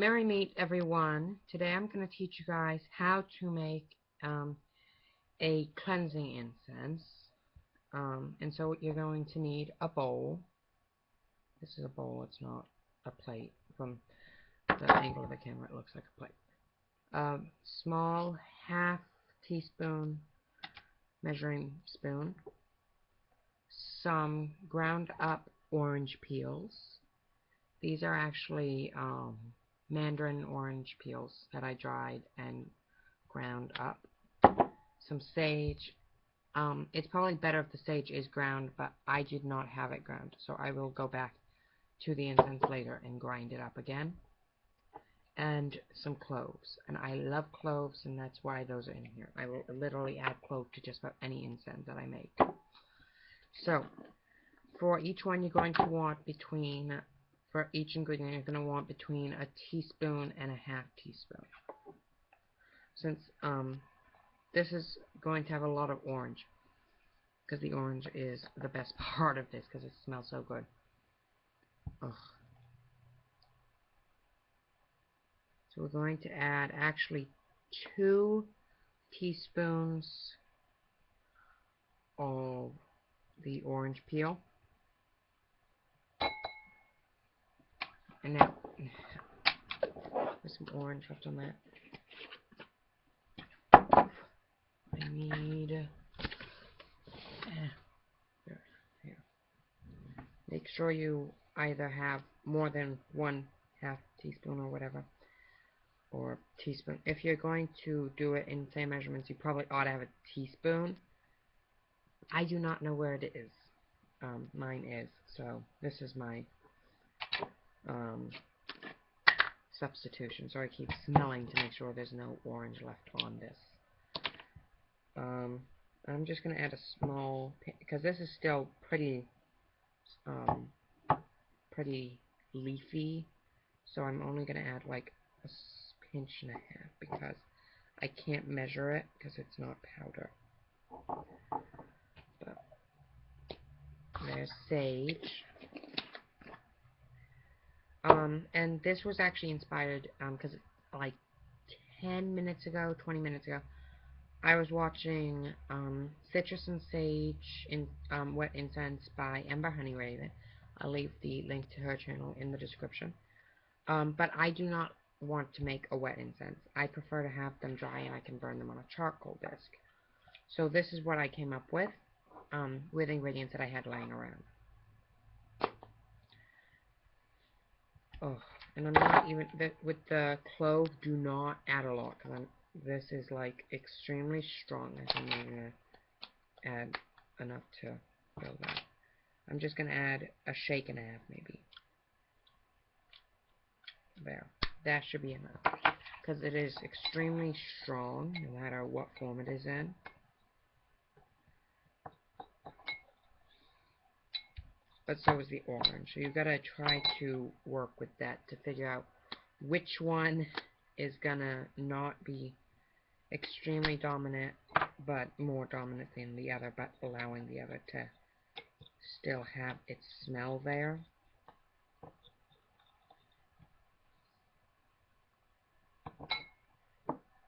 Merry meet everyone. Today I'm going to teach you guys how to make a cleansing incense. And so you're going to need a bowl. This is a bowl, it's not a plate. From the angle of the camera it looks like a plate. A small half teaspoon measuring spoon. Some ground up orange peels. These are actually mandarin orange peels that I dried and ground up. Some sage. It's probably better if the sage is ground, but I did not have it ground, so I will go back to the incense later and grind it up again. And some cloves, and I love cloves, and that's why those are in here. I will literally add clove to just about any incense that I make. So for each one you're going to want between, for each ingredient you're going to want between a teaspoon and a half teaspoon. Since this is going to have a lot of orange, because the orange is the best part of this, because it smells so good. Ugh. So we're going to add actually 2 teaspoons of the orange peel. And now, there's some orange left on that. I need here. Make sure you either have more than 1/2 teaspoon or whatever, or teaspoon. If you're going to do it in the same measurements, you probably ought to have a teaspoon. I do not know where it is. Mine is, so this is my substitution. So I keep smelling to make sure there's no orange left on this. I'm just going to add a small, because this is still pretty leafy, so I'm only going to add like a pinch and a half, because I can't measure it because it's not powder. But there's sage. And this was actually inspired because like 10 minutes ago, 20 minutes ago, I was watching Citrus and Sage in Wet Incense by Ember HoneyRavens. I'll leave the link to her channel in the description. But I do not want to make a wet incense. I prefer to have them dry and I can burn them on a charcoal disc. So this is what I came up with ingredients that I had laying around. Oh, and I'm not even, with the clove, do not add a lot, because this is like extremely strong. I think I'm going to add enough to fill that. I'm just going to add a shake and a half, maybe. There. That should be enough, because it is extremely strong, no matter what form it is in. But so is the orange. So you've got to try to work with that to figure out which one is going to not be extremely dominant, but more dominant than the other, but allowing the other to still have its smell there.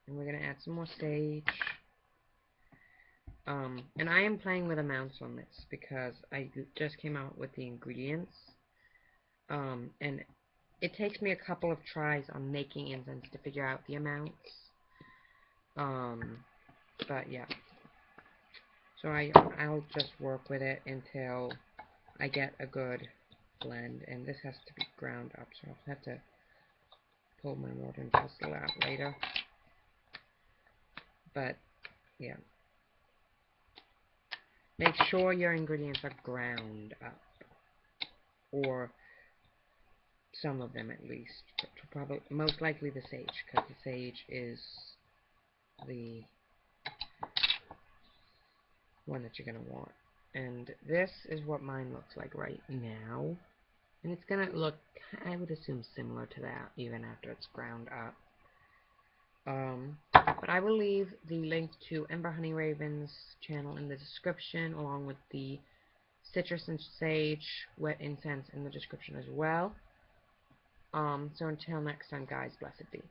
And we're going to add some more sage. And I am playing with amounts on this because I just came out with the ingredients. And it takes me a couple of tries on making incense to figure out the amounts. But yeah. So I'll just work with it until I get a good blend. And this has to be ground up, so I'll have to pull my water and pestle out later. But yeah. Make sure your ingredients are ground up, or some of them at least. Probably, most likely the sage, because the sage is the one that you're going to want. And this is what mine looks like right now. And it's going to look, I would assume, similar to that, even after it's ground up. But I will leave the link to Ember HoneyRavens' channel in the description, along with the Citrus and Sage Wet Incense in the description as well. So until next time, guys, blessed be.